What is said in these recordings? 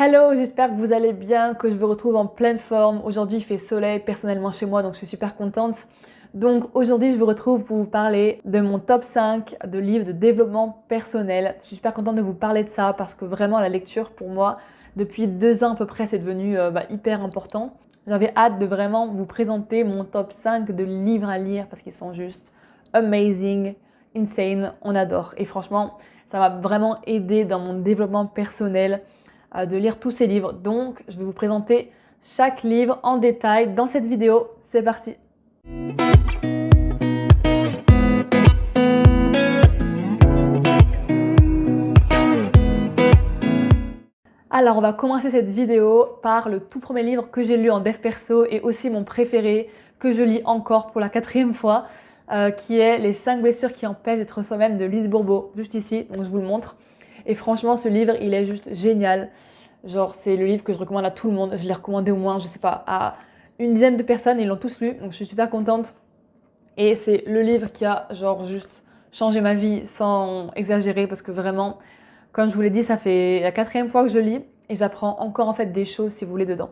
Hello, j'espère que vous allez bien, que je vous retrouve en pleine forme. Aujourd'hui, il fait soleil personnellement chez moi, donc je suis super contente. Donc aujourd'hui, je vous retrouve pour vous parler de mon top 5 de livres de développement personnel. Je suis super contente de vous parler de ça parce que vraiment la lecture pour moi, depuis 2 ans à peu près, c'est devenu hyper important. J'avais hâte de vraiment vous présenter mon top 5 de livres à lire parce qu'ils sont juste amazing, insane, on adore. Et franchement, ça m'a vraiment aidé dans mon développement personnel de lire tous ces livres. Donc, je vais vous présenter chaque livre en détail dans cette vidéo. C'est parti! Alors, on va commencer cette vidéo par le tout premier livre que j'ai lu en dev perso et aussi mon préféré que je lis encore pour la 4e fois, qui est Les 5 blessures qui empêchent d'être soi-même de Lise Bourbeau, juste ici, donc je vous le montre. Et franchement, ce livre, il est juste génial. Genre, c'est le livre que je recommande à tout le monde. Je l'ai recommandé au moins, je sais pas, à une dizaine de personnes. Ils l'ont tous lu, donc je suis super contente. Et c'est le livre qui a, genre, juste changé ma vie sans exagérer parce que vraiment, comme je vous l'ai dit, ça fait la 4e fois que je lis et j'apprends encore en fait des choses, si vous voulez, dedans.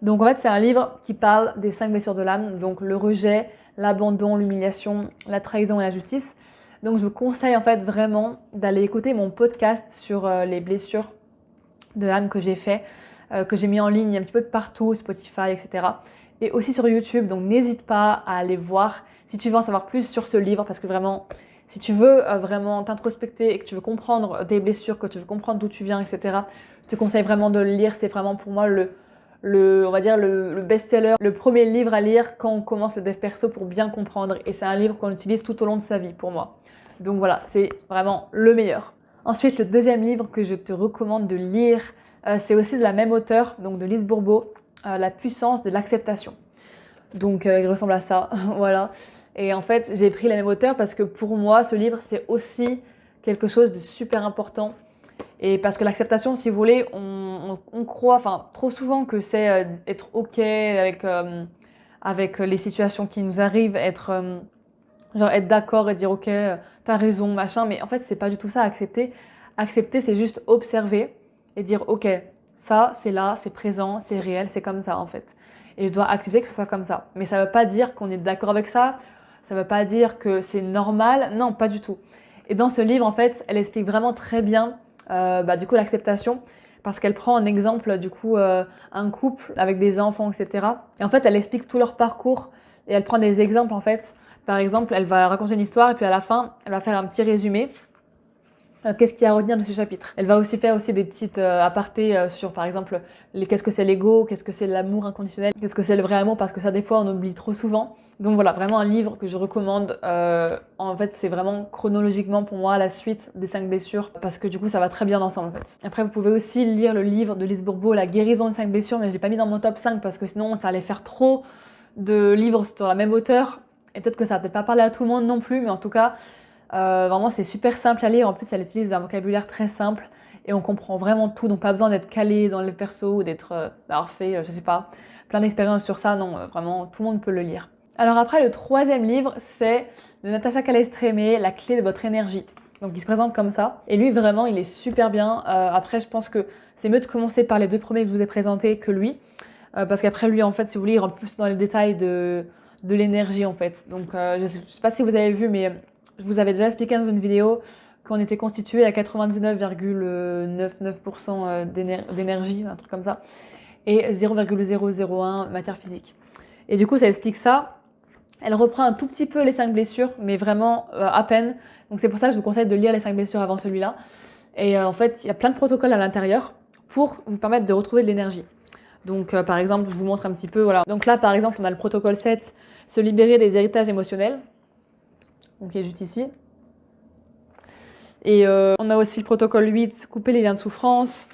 Donc en fait, c'est un livre qui parle des 5 blessures de l'âme, donc le rejet, l'abandon, l'humiliation, la trahison et la justice. Donc je vous conseille en fait vraiment d'aller écouter mon podcast sur les blessures de l'âme que j'ai fait, que j'ai mis en ligne un petit peu de partout, Spotify, etc. Et aussi sur YouTube, donc n'hésite pas à aller voir si tu veux en savoir plus sur ce livre, parce que vraiment, si tu veux vraiment t'introspecter et que tu veux comprendre tes blessures, que tu veux comprendre d'où tu viens, etc., je te conseille vraiment de le lire. C'est vraiment pour moi on va dire le best-seller, le premier livre à lire quand on commence le dev perso pour bien comprendre. Et c'est un livre qu'on utilise tout au long de sa vie pour moi. Donc voilà, c'est vraiment le meilleur. Ensuite, le deuxième livre que je te recommande de lire, c'est aussi de la même auteure, donc de Lise Bourbeau, La puissance de l'acceptation. Donc il ressemble à ça, voilà. Et en fait, j'ai pris la même auteure parce que pour moi, ce livre, c'est aussi quelque chose de super important. Et parce que l'acceptation, si vous voulez, on croit, enfin, trop souvent que c'est être OK avec les situations qui nous arrivent, genre être d'accord et dire OK, t'as raison, machin. Mais en fait, c'est pas du tout ça, accepter. Accepter, c'est juste observer et dire OK, ça, c'est là, c'est présent, c'est réel, c'est comme ça en fait. Et je dois accepter que ce soit comme ça. Mais ça veut pas dire qu'on est d'accord avec ça. Ça veut pas dire que c'est normal. Non, pas du tout. Et dans ce livre, en fait, elle explique vraiment très bien, du coup, l'acceptation. Parce qu'elle prend en exemple, du coup, un couple avec des enfants, etc. Et en fait, elle explique tout leur parcours et elle prend des exemples, en fait. Par exemple, elle va raconter une histoire et puis à la fin, elle va faire un petit résumé. Qu'est-ce qu'il y a à retenir de ce chapitre? Elle va aussi faire des petites apartés sur, par exemple, qu'est-ce que c'est l'ego, qu'est-ce que c'est l'amour inconditionnel, qu'est-ce que c'est le vrai amour, parce que ça, des fois, on oublie trop souvent. Donc voilà, vraiment un livre que je recommande. En fait, c'est vraiment chronologiquement pour moi la suite des 5 blessures, parce que du coup, ça va très bien ensemble en fait. Après, vous pouvez aussi lire le livre de Lise Bourbeau, La guérison des 5 blessures, mais je l'ai pas mis dans mon top 5 parce que sinon, ça allait faire trop de livres sur la même auteure. Et peut-être que ça va peut-être pas parler à tout le monde non plus, mais en tout cas, vraiment c'est super simple à lire. En plus, elle utilise un vocabulaire très simple et on comprend vraiment tout. Donc pas besoin d'être calé dans le perso ou d'avoir fait, je sais pas, plein d'expériences sur ça. Non, vraiment tout le monde peut le lire. Alors après, le 3e livre, c'est de Natasha Calestrémé, La clé de votre énergie. Donc il se présente comme ça. Et lui, vraiment, il est super bien. Après, je pense que c'est mieux de commencer par les 2 premiers que je vous ai présentés que lui. Parce qu'après, lui, en fait, si vous voulez, il rentre plus dans les détails de l'énergie, en fait. Donc, je sais pas si vous avez vu, mais je vous avais déjà expliqué dans une vidéo qu'on était constitué à 99,99% d'énergie, un truc comme ça, et 0,001 matière physique. Et du coup, ça explique ça. Elle reprend un tout petit peu les 5 blessures, mais vraiment à peine. Donc c'est pour ça que je vous conseille de lire les 5 blessures avant celui-là. Et en fait, il y a plein de protocoles à l'intérieur pour vous permettre de retrouver de l'énergie. Donc par exemple, je vous montre un petit peu, voilà. Donc là, par exemple, on a le protocole 7, se libérer des héritages émotionnels. Donc il est juste ici. Et on a aussi le protocole 8, couper les liens de souffrance.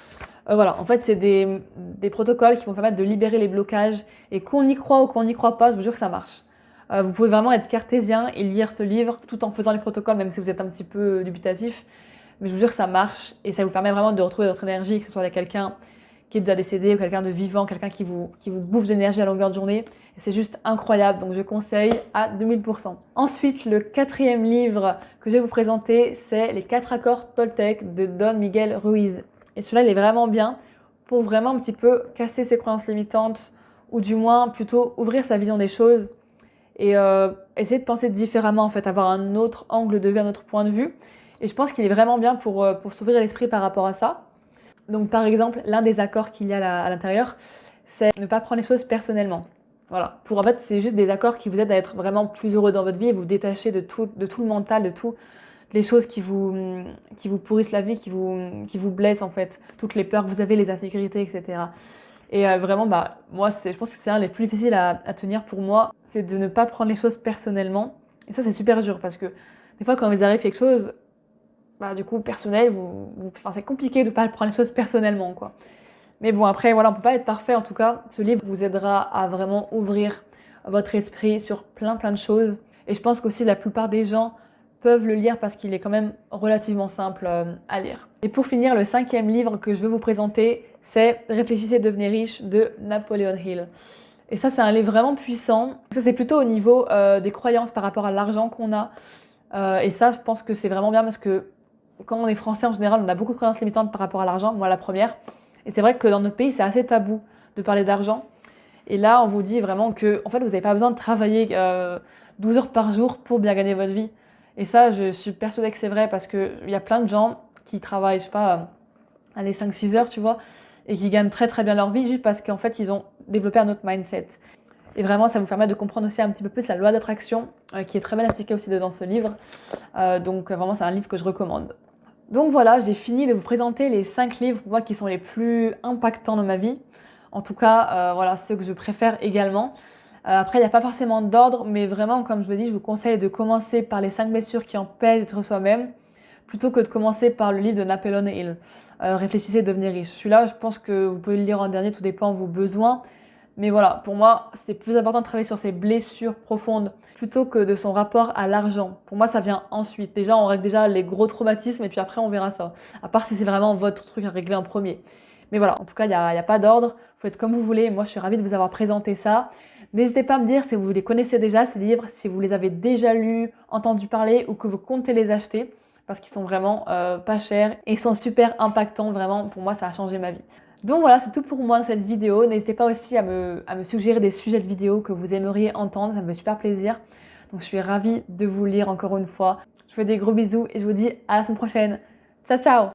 Voilà, en fait, c'est des protocoles qui vont permettre de libérer les blocages. Et qu'on y croit ou qu'on n'y croit pas, je vous jure que ça marche. Vous pouvez vraiment être cartésien et lire ce livre tout en faisant les protocoles, même si vous êtes un petit peu dubitatif. Mais je vous jure que ça marche et ça vous permet vraiment de retrouver votre énergie, que ce soit avec quelqu'un qui est déjà décédé ou quelqu'un de vivant, quelqu'un qui vous bouffe d'énergie à longueur de journée. Et c'est juste incroyable, donc je conseille à 2000%. Ensuite, le 4e livre que je vais vous présenter, c'est Les 4 accords Toltec de Don Miguel Ruiz. Et celui-là, il est vraiment bien pour vraiment un petit peu casser ses croyances limitantes ou du moins plutôt ouvrir sa vision des choses et essayer de penser différemment en fait, avoir un autre angle de vue, un autre point de vue. Et je pense qu'il est vraiment bien pour s'ouvrir l'esprit par rapport à ça. Donc par exemple, l'un des accords qu'il y a à l'intérieur, c'est ne pas prendre les choses personnellement. Voilà. En fait, c'est juste des accords qui vous aident à être vraiment plus heureux dans votre vie et vous détacher de tout le mental, de toutes les choses qui vous pourrissent la vie, qui vous blessent en fait, toutes les peurs que vous avez, les insécurités, etc. Et vraiment, moi, je pense que c'est un des plus difficiles à tenir pour moi, c'est de ne pas prendre les choses personnellement. Et ça, c'est super dur parce que des fois, quand vous arrive quelque chose, du coup, personnel, c'est compliqué de ne pas prendre les choses personnellement, quoi. Mais bon, après, voilà, on peut pas être parfait. En tout cas, ce livre vous aidera à vraiment ouvrir votre esprit sur plein de choses. Et je pense qu'aussi la plupart des gens peuvent le lire parce qu'il est quand même relativement simple à lire. Et pour finir, le 5e livre que je veux vous présenter, c'est Réfléchissez, devenez riche de Napoleon Hill. Et ça, c'est un livre vraiment puissant. Ça, c'est plutôt au niveau des croyances par rapport à l'argent qu'on a. Et ça, je pense que c'est vraiment bien parce que quand on est français, en général, on a beaucoup de croyances limitantes par rapport à l'argent. Moi, la première. Et c'est vrai que dans notre pays, c'est assez tabou de parler d'argent. Et là, on vous dit vraiment que, en fait, vous n'avez pas besoin de travailler 12 heures par jour pour bien gagner votre vie. Et ça, je suis persuadée que c'est vrai parce qu'il y a plein de gens qui travaillent, je sais pas, allez, 5-6 heures, tu vois, et qui gagnent très bien leur vie juste parce qu'en fait, ils ont développé un autre mindset. Et vraiment, ça vous permet de comprendre aussi un petit peu plus la loi d'attraction, qui est très bien expliquée aussi dans ce livre. Donc vraiment, c'est un livre que je recommande. Donc voilà, j'ai fini de vous présenter les 5 livres pour moi qui sont les plus impactants dans ma vie. En tout cas, voilà, ceux que je préfère également. Après, il n'y a pas forcément d'ordre, mais vraiment, comme je vous dis, je vous conseille de commencer par les 5 blessures qui empêchent d'être soi-même, plutôt que de commencer par le livre de Napoleon Hill. Réfléchissez, devenez riche. Celui-là, je pense que vous pouvez le lire en dernier, tout dépend de vos besoins. Mais voilà, pour moi, c'est plus important de travailler sur ses blessures profondes plutôt que de son rapport à l'argent. Pour moi, ça vient ensuite. Déjà, on règle déjà les gros traumatismes et puis après, on verra ça. À part si c'est vraiment votre truc à régler en premier. Mais voilà, en tout cas, il n'y a pas d'ordre. Vous faites comme vous voulez. Moi, je suis ravie de vous avoir présenté ça. N'hésitez pas à me dire si vous les connaissez déjà, ces livres, si vous les avez déjà lus, entendu parler ou que vous comptez les acheter. Parce qu'ils sont vraiment pas chers et ils sont super impactants. Vraiment, pour moi, ça a changé ma vie. Donc voilà, c'est tout pour moi dans cette vidéo. N'hésitez pas aussi à me suggérer des sujets de vidéos que vous aimeriez entendre, ça me fait super plaisir. Donc je suis ravie de vous lire encore une fois. Je vous fais des gros bisous et je vous dis à la semaine prochaine. Ciao ciao!